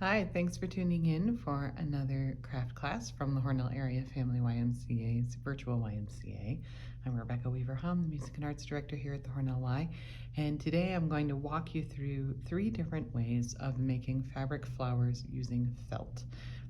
Hi, thanks for tuning in for another craft class from the Hornell Area Family YMCA's virtual YMCA. I'm Rebecca Weaver-Hum, the Music and Arts Director here at the Hornell Y, and today I'm going to walk you through 3 different ways of making fabric flowers using felt.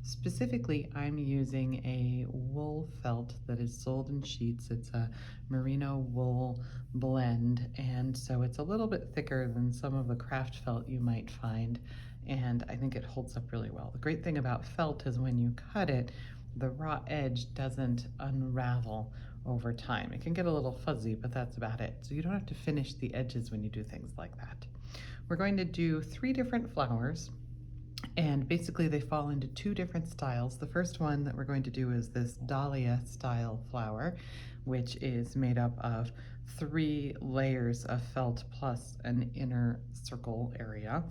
Specifically, I'm using a wool felt that is sold in sheets. It's a merino wool blend, and so it's a little bit thicker than some of the craft felt you might find, and I think it holds up really well. The great thing about felt is when you cut it, the raw edge doesn't unravel over time. It can get a little fuzzy, but that's about it. So you don't have to finish the edges when you do things like that. We're going to do 3 different flowers, and basically they fall into 2 different styles. The first one that we're going to do is this dahlia style flower, which is made up of 3 layers of felt plus an inner circle area.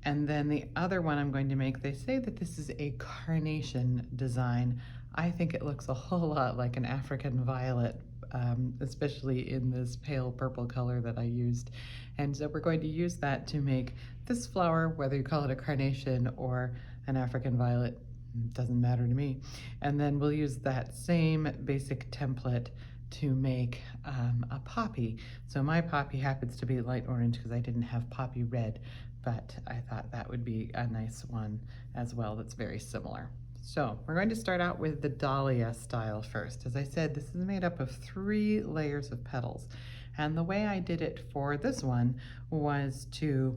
And then the other one I'm going to make, they say that this is a carnation design. I think it looks a whole lot like an African violet, especially in this pale purple color that I used. And so we're going to use that to make this flower, whether you call it a carnation or an African violet, doesn't matter to me. And then we'll use that same basic template to make a poppy. So my poppy happens to be light orange because I didn't have poppy red, but I thought that would be a nice one as well that's very similar. So we're going to start out with the dahlia style first. As I said, this is made up of 3 layers of petals. And the way I did it for this one was to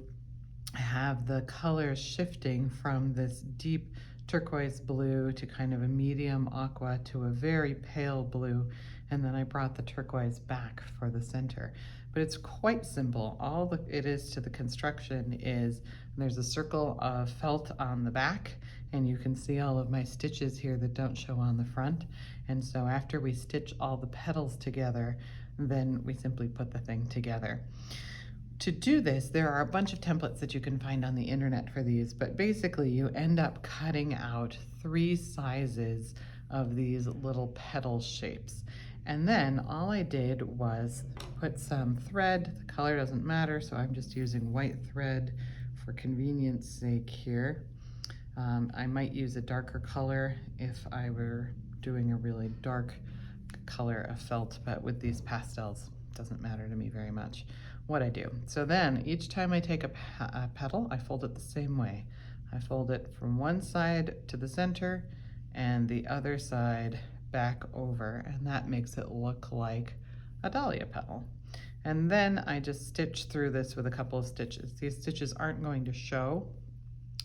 have the colors shifting from this deep turquoise blue to kind of a medium aqua to a very pale blue, and then I brought the turquoise back for the center. But it's quite simple. All it is to the construction is there's a circle of felt on the back, and you can see all of my stitches here that don't show on the front. And so after we stitch all the petals together, then we simply put the thing together. To do this, there are a bunch of templates that you can find on the internet for these, but basically you end up cutting out 3 sizes of these little petal shapes. And then all I did was put some thread. The color doesn't matter, so I'm just using white thread for convenience sake here. I might use a darker color if I were doing a really dark color of felt, but with these pastels, it doesn't matter to me very much what I do. So then each time I take a petal, I fold it the same way. I fold it from one side to the center and the other side back over, and that makes it look like a dahlia petal. And then I just stitch through this with a couple of stitches. These stitches aren't going to show,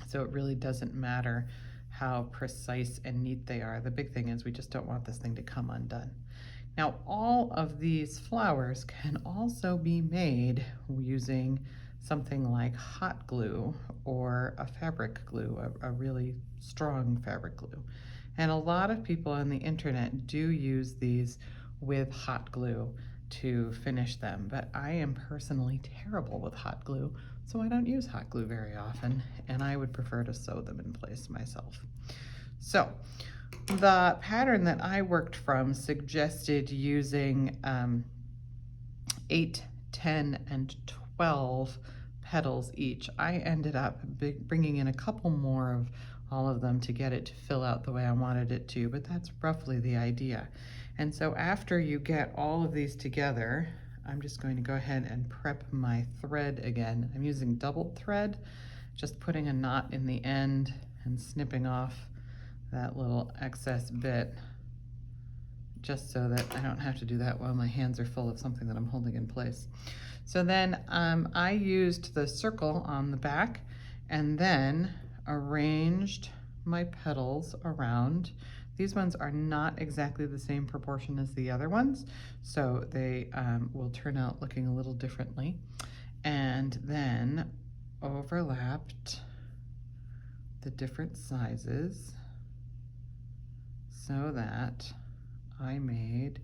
so it really doesn't matter how precise and neat they are. The big thing is we just don't want this thing to come undone. Now, all of these flowers can also be made using something like hot glue or a fabric glue, a really strong fabric glue. And a lot of people on the internet do use these with hot glue to finish them, but I am personally terrible with hot glue, so I don't use hot glue very often, and I would prefer to sew them in place myself. So the pattern that I worked from suggested using 8, 10, and 12 petals each. I ended up bringing in a couple more of all of them to get it to fill out the way I wanted it to, but that's roughly the idea. And so after you get all of these together, I'm just going to go ahead and prep my thread again. I'm using doubled thread, just putting a knot in the end and snipping off that little excess bit, just so that I don't have to do that while my hands are full of something that I'm holding in place. So then I used the circle on the back and then arranged my petals around. These ones are not exactly the same proportion as the other ones, so they will turn out looking a little differently. And then overlapped the different sizes so that I made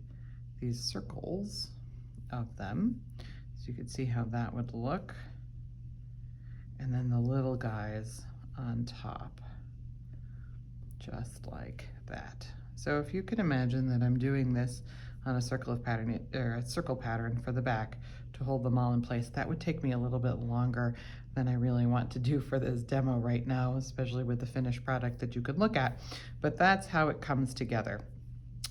these circles of them. So you can see how that would look. And then the little guys on top, just like that. So if you can imagine that I'm doing this on a circle pattern or a circle pattern for the back to hold them all in place. That would take me a little bit longer than I really want to do for this demo right now, especially with the finished product that you could look at. But that's how it comes together.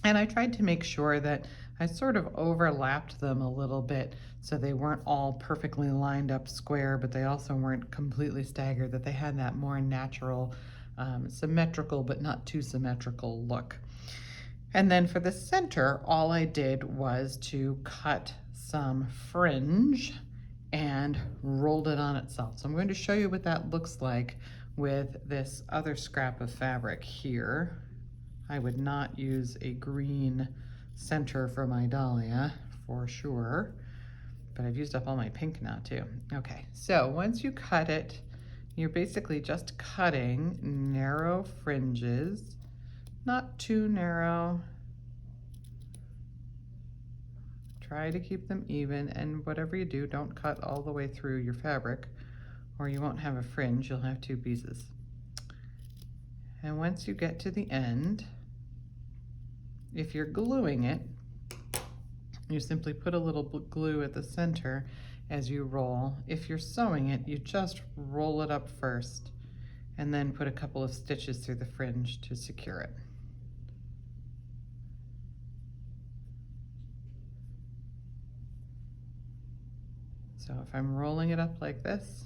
And I tried to make sure that I sort of overlapped them a little bit so they weren't all perfectly lined up square, but they also weren't completely staggered, that they had that more natural, symmetrical but not too symmetrical look. And then for the center, all I did was to cut some fringe and rolled it on itself. So I'm going to show you what that looks like with this other scrap of fabric here. I would not use a green center for my dahlia for sure, but I've used up all my pink now too. Okay, so once you cut it, you're basically just cutting narrow fringes, not too narrow. Try to keep them even, and whatever you do, don't cut all the way through your fabric or you won't have a fringe, you'll have two pieces. And once you get to the end, if you're gluing it, you simply put a little glue at the center as you roll. If you're sewing it, you just roll it up first and then put a couple of stitches through the fringe to secure it. So if I'm rolling it up like this,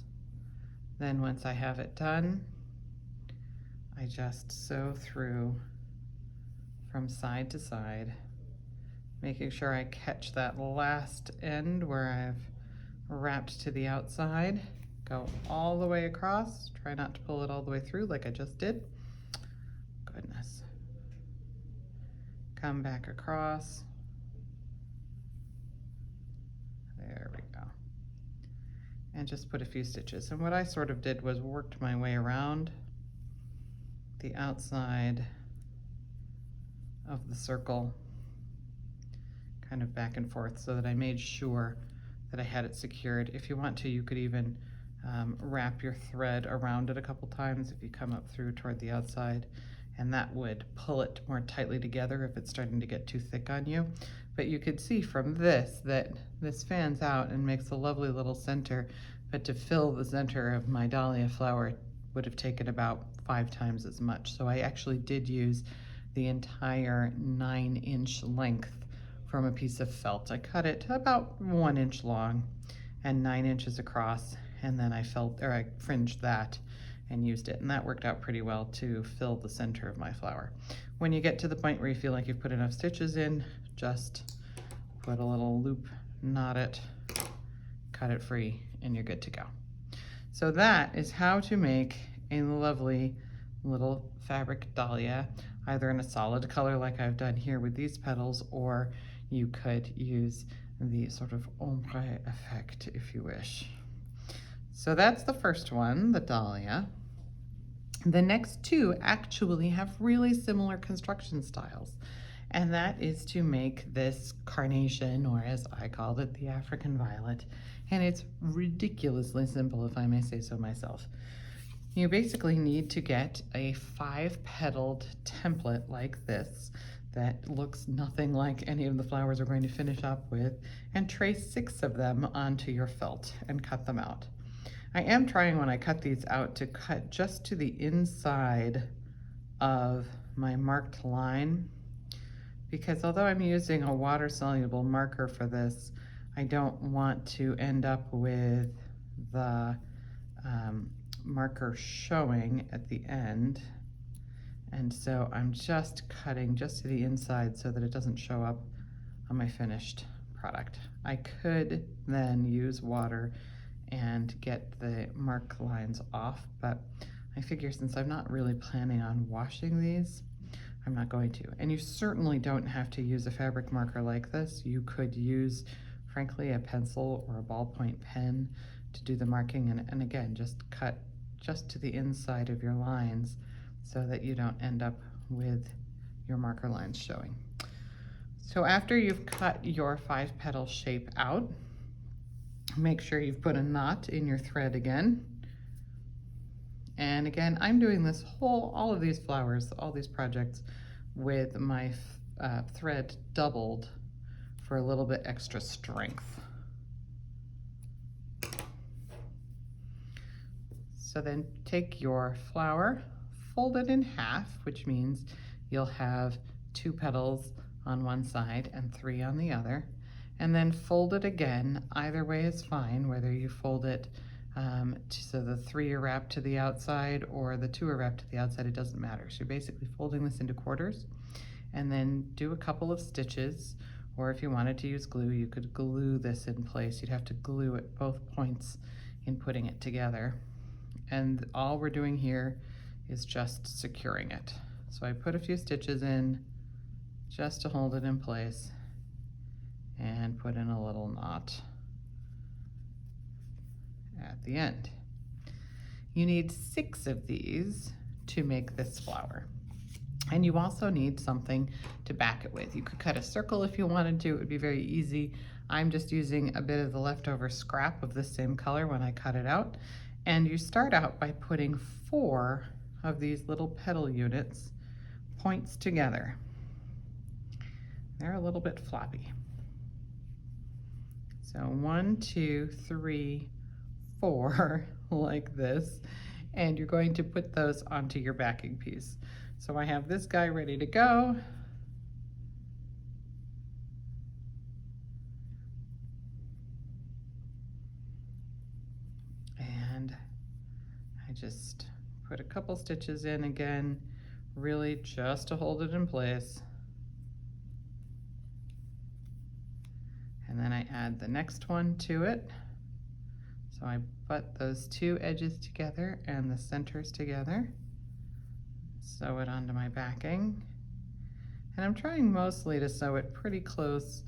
then once I have it done, I just sew through from side to side, making sure I catch that last end where I've wrapped to the outside. Go all the way across. Try not to pull it all the way through like I just did. Goodness. Come back across. There we go. And just put a few stitches. And what I sort of did was worked my way around the outside of the circle, kind of back and forth, so that I made sure that I had it secured. If you want to, you could even wrap your thread around it a couple times if you come up through toward the outside, and that would pull it more tightly together if it's starting to get too thick on you. But you could see from this that this fans out and makes a lovely little center, but to fill the center of my dahlia flower would have taken about 5 times as much. So I actually did use the entire 9-inch length from a piece of felt. I cut it about 1 inch long and 9 inches across, and then I fringed that and used it, and that worked out pretty well to fill the center of my flower. When you get to the point where you feel like you've put enough stitches in, just put a little loop, knot it, cut it free, and you're good to go. So that is how to make a lovely little fabric dahlia, either in a solid color like I've done here with these petals, or you could use the sort of ombre effect if you wish. So that's the first one, the dahlia. The next two actually have really similar construction styles, and that is to make this carnation, or as I called it, the African violet, and it's ridiculously simple, if I may say so myself. You basically need to get a 5-petaled template like this that looks nothing like any of the flowers we're going to finish up with, and trace 6 of them onto your felt and cut them out. I am trying, when I cut these out, to cut just to the inside of my marked line, because although I'm using a water-soluble marker for this, I don't want to end up with the marker showing at the end. And so I'm just cutting just to the inside so that it doesn't show up on my finished product. I could then use water and get the mark lines off, but I figure since I'm not really planning on washing these, I'm not going to. And you certainly don't have to use a fabric marker like this. You could use, frankly, a pencil or a ballpoint pen to do the marking, and again, just cut just to the inside of your lines so that you don't end up with your marker lines showing. So after you've cut your 5-petal shape out, make sure you've put a knot in your thread again. And again, I'm doing this all of these flowers, all these projects with my thread doubled for a little bit extra strength. So then take your flower, fold it in half, which means you'll have 2 petals on one side and 3 on the other, and then fold it again. Either way is fine, whether you fold it so the 3 are wrapped to the outside or the 2 are wrapped to the outside, it doesn't matter. So you're basically folding this into quarters, and then do a couple of stitches, or if you wanted to use glue, you could glue this in place. You'd have to glue at both points in putting it together. And all we're doing here is just securing it. So I put a few stitches in just to hold it in place and put in a little knot at the end. You need 6 of these to make this flower. And you also need something to back it with. You could cut a circle if you wanted to. It would be very easy. I'm just using a bit of the leftover scrap of the same color when I cut it out. And you start out by putting 4 of these little petal units points together. They're a little bit floppy. So 1, 2, 3, 4, like this. And you're going to put those onto your backing piece. So I have this guy ready to go. And I just put a couple stitches in again, really just to hold it in place. And then I add the next one to it. So I butt those 2 edges together and the centers together. Sew it onto my backing. And I'm trying mostly to sew it pretty close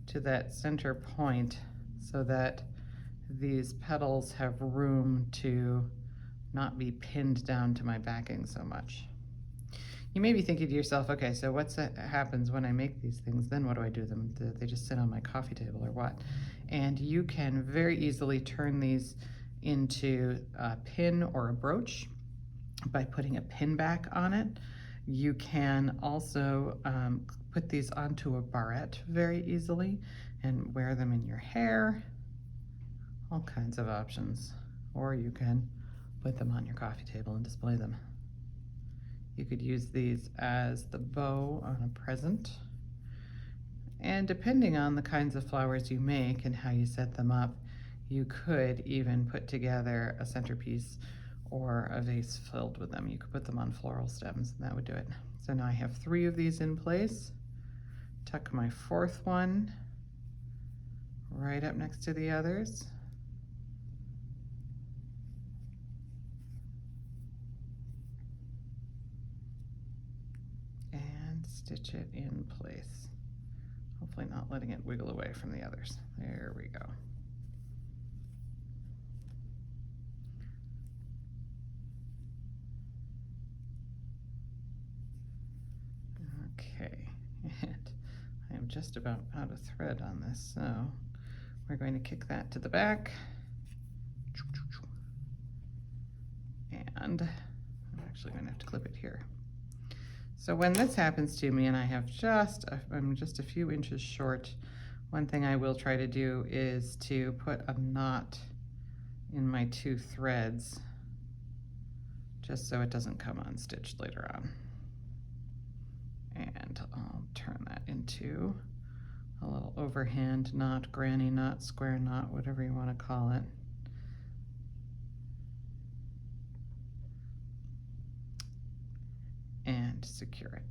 to that center point so that these petals have room to not be pinned down to my backing so much. You may be thinking to yourself, okay, so what happens when I make these things? Then what do I do with them? Do they just sit on my coffee table or what? And you can very easily turn these into a pin or a brooch by putting a pin back on it. You can also put these onto a barrette very easily and wear them in your hair. All kinds of options. Or you can put them on your coffee table and display them. You could use these as the bow on a present. And depending on the kinds of flowers you make and how you set them up, you could even put together a centerpiece or a vase filled with them. You could put them on floral stems and that would do it. So now I have 3 of these in place. Tuck my 4th one right up next to the others. And stitch it in place. Hopefully not letting it wiggle away from the others. There we go. Okay, and I am just about out of thread on this, so we're going to kick that to the back. And I'm actually going to have to clip it here. So when this happens to me and I have I'm just a few inches short, one thing I will try to do is to put a knot in my 2 threads just so it doesn't come unstitched later on. And I'll turn that into a little overhand knot, granny knot, square knot, whatever you want to call it. And secure it.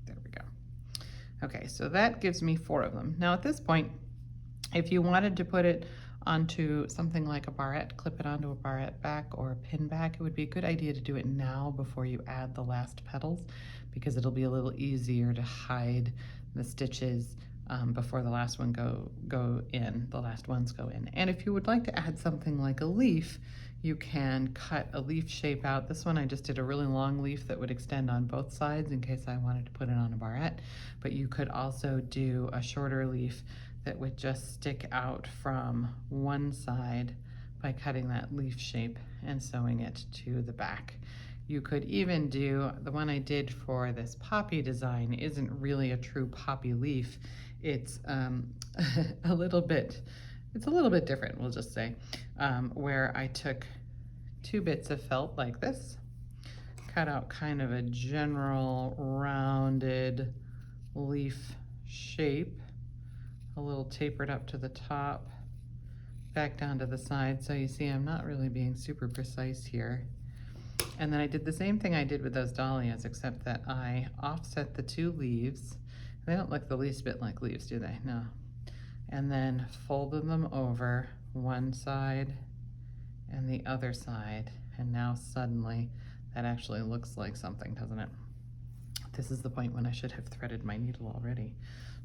There we go. Okay, so that gives me 4 of them. Now at this point, if you wanted to put it onto something like a barrette, clip it onto a barrette back or a pin back, it would be a good idea to do it now before you add the last petals, because it'll be a little easier to hide the stitches before the last ones go in. And if you would like to add something like a leaf, you can cut a leaf shape out. This one I just did a really long leaf that would extend on both sides in case I wanted to put it on a barrette, but you could also do a shorter leaf that would just stick out from one side by cutting that leaf shape and sewing it to the back. You could even do, the one I did for this poppy design isn't really a true poppy leaf. It's a little bit, it's a little bit different, we'll just say, where I took 2 bits of felt like this, cut out kind of a general rounded leaf shape, a little tapered up to the top, back down to the side. So you see I'm not really being super precise here. And then I did the same thing I did with those dahlias, except that I offset the 2 leaves. They don't look the least bit like leaves, do they? No. And then folded them over one side and the other side. And now suddenly that actually looks like something, doesn't it? This is the point when I should have threaded my needle already.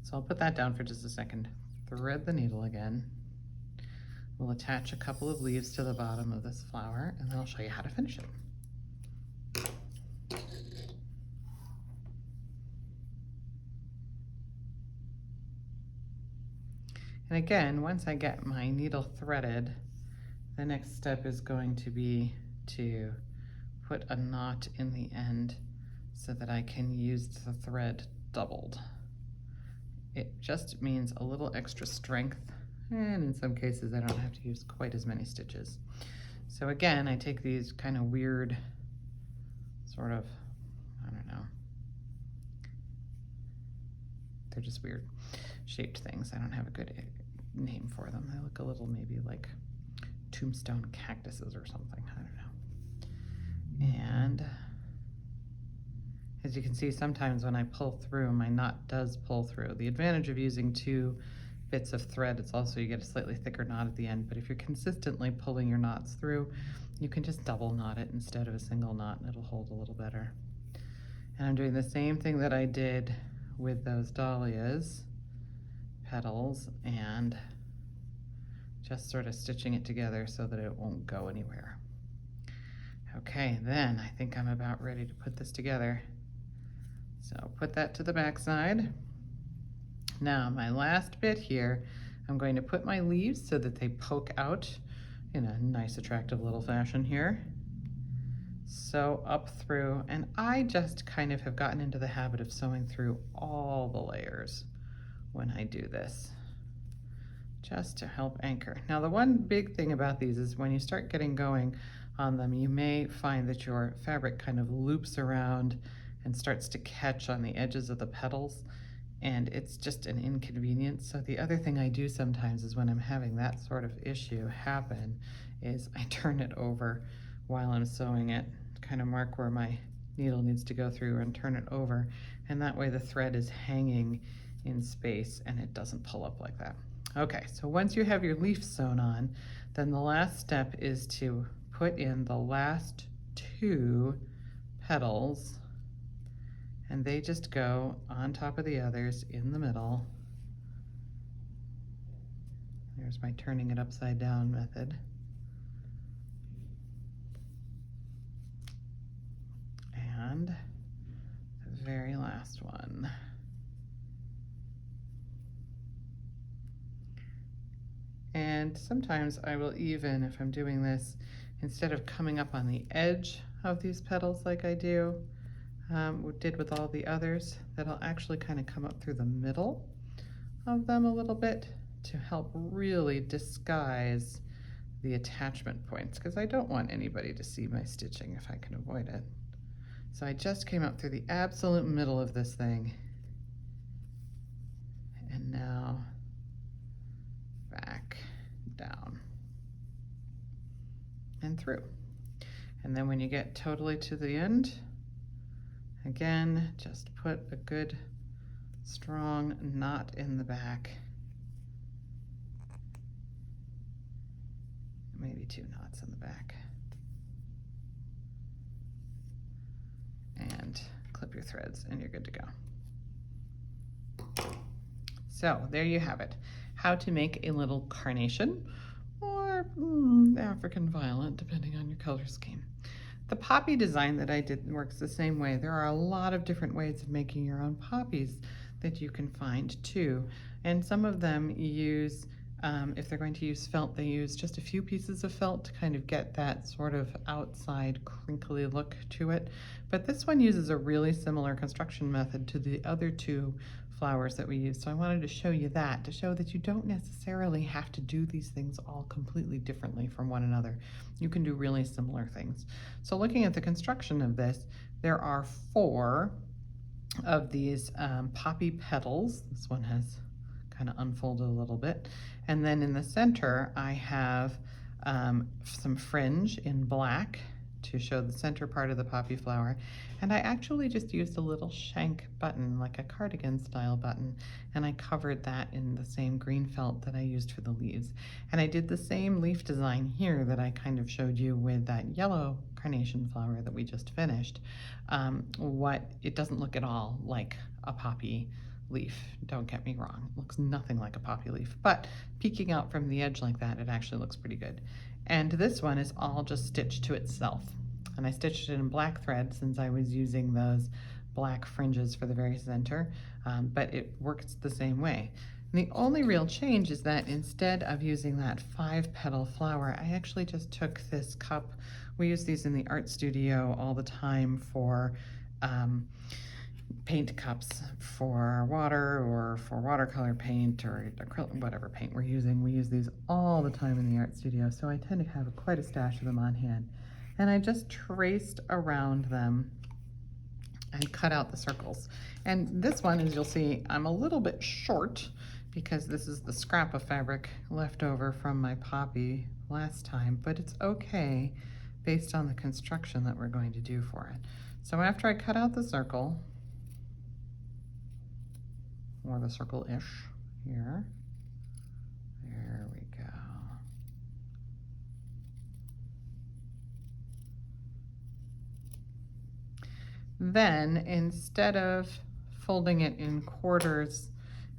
So I'll put that down for just a second. Thread the needle again. We'll attach a couple of leaves to the bottom of this flower, and then I'll show you how to finish it. And again, once I get my needle threaded, the next step is going to be to put a knot in the end so that I can use the thread doubled. It just means a little extra strength, and in some cases I don't have to use quite as many stitches. So again, I take these kind of weird sort of, I don't know, they're just weird shaped things. I don't have a good name for them. They look a little maybe like tombstone cactuses or something, I don't know. And as you can see, sometimes when I pull through, my knot does pull through. The advantage of using 2 bits of thread, it's also you get a slightly thicker knot at the end, but if you're consistently pulling your knots through, you can just double knot it instead of a single knot, and it'll hold a little better. And I'm doing the same thing that I did with those dahlias petals, and just sort of stitching it together so that it won't go anywhere. Okay, then I think I'm about ready to put this together. So put that to the back side. Now my last bit here, I'm going to put my leaves so that they poke out in a nice attractive little fashion here. Sew up through, and I just kind of have gotten into the habit of sewing through all the layers when I do this, just to help anchor. Now the one big thing about these is when you start getting going on them, you may find that your fabric kind of loops around and starts to catch on the edges of the petals, and it's just an inconvenience. So the other thing I do sometimes is when I'm having that sort of issue happen is I turn it over while I'm sewing it, kind of mark where my needle needs to go through and turn it over, and that way the thread is hanging in space and it doesn't pull up like that. Okay, so once you have your leaf sewn on, then the last step is to put in the last 2 petals, and they just go on top of the others in the middle. There's my turning it upside down method. And the very last one. And sometimes I will even, if I'm doing this, instead of coming up on the edge of these petals like I did with all the others, that I'll actually kind of come up through the middle of them a little bit to help really disguise the attachment points, because I don't want anybody to see my stitching if I can avoid it. So I just came up through the absolute middle of this thing, and now back down and through. And then when you get totally to the end, again, just put a good strong knot in the back. Maybe 2 knots in the back. And clip your threads and you're good to go. So there you have it. How to make a little carnation or African violet, depending on your color scheme. The poppy design that I did works the same way. There are a lot of different ways of making your own poppies that you can find too. And some of them use If they're going to use felt, they use just a few pieces of felt to kind of get that sort of outside crinkly look to it. But this one uses a really similar construction method to the other two flowers that we use. So I wanted to show you that, to show that you don't necessarily have to do these things all completely differently from one another. You can do really similar things. So looking at the construction of this, there are 4 of these poppy petals. This one has kind of unfolded a little bit. And then in the center, I have some fringe in black to show the center part of the poppy flower. And I actually just used a little shank button, like a cardigan style button, and I covered that in the same green felt that I used for the leaves. And I did the same leaf design here that I kind of showed you with that yellow carnation flower that we just finished. It doesn't look at all like a poppy leaf, don't get me wrong. It looks nothing like a poppy leaf, but peeking out from the edge like that, it actually looks pretty good. And this one is all just stitched to itself. And I stitched it in black thread since I was using those black fringes for the very center, but it works the same way. And the only real change is that instead of using that 5-petal flower, I actually just took this cup. We use these in the art studio all the time for paint cups for water or for watercolor paint or acrylic, whatever paint we're using. We use these all the time in the art studio, so I tend to have quite a stash of them on hand. And I just traced around them and cut out the circles. And this one, as you'll see, I'm a little bit short because this is the scrap of fabric left over from my poppy last time, but it's okay based on the construction that we're going to do for it. So after I cut out the circle, or the circle-ish here, there we go. Then instead of folding it in quarters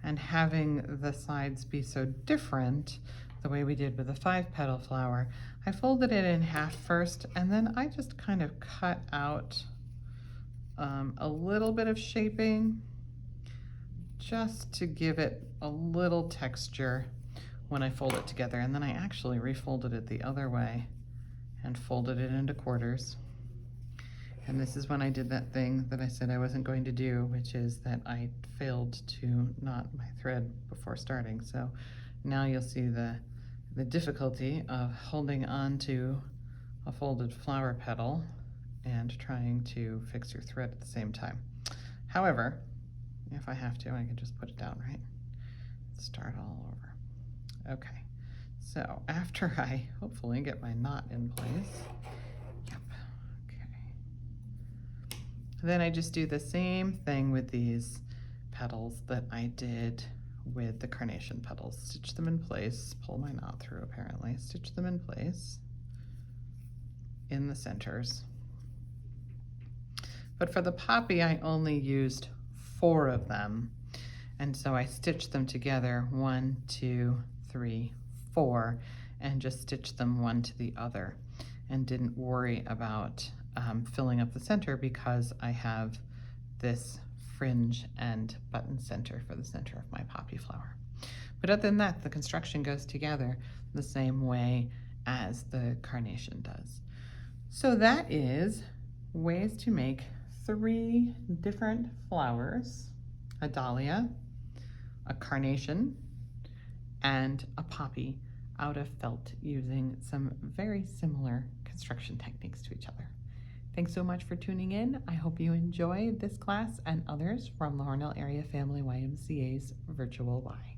and having the sides be so different, the way we did with the 5-petal flower, I folded it in half first, and then I just kind of cut out a little bit of shaping just to give it a little texture when I fold it together. And then I actually refolded it the other way and folded it into quarters. And this is when I did that thing that I said I wasn't going to do, which is that I failed to knot my thread before starting. So now you'll see the difficulty of holding on to a folded flower petal and trying to fix your thread at the same time. However, if I have to, I can just put it down, right? Start all over. Okay, so after I hopefully get my knot in place, yep, okay. Then I just do the same thing with these petals that I did with the carnation petals. Stitch them in place, pull my knot through apparently, stitch them in place in the centers. But for the poppy, I only used 4 of them, and so I stitched them together 1, 2, 3, 4, and just stitched them one to the other, and didn't worry about filling up the center because I have this fringe and button center for the center of my poppy flower. But other than that, the construction goes together the same way as the carnation does. So that is ways to make 3 different flowers: a dahlia, a carnation, and a poppy out of felt using some very similar construction techniques to each other. Thanks so much for tuning in. I hope you enjoy this class and others from the Hornell Area Family YMCA's Virtual Y.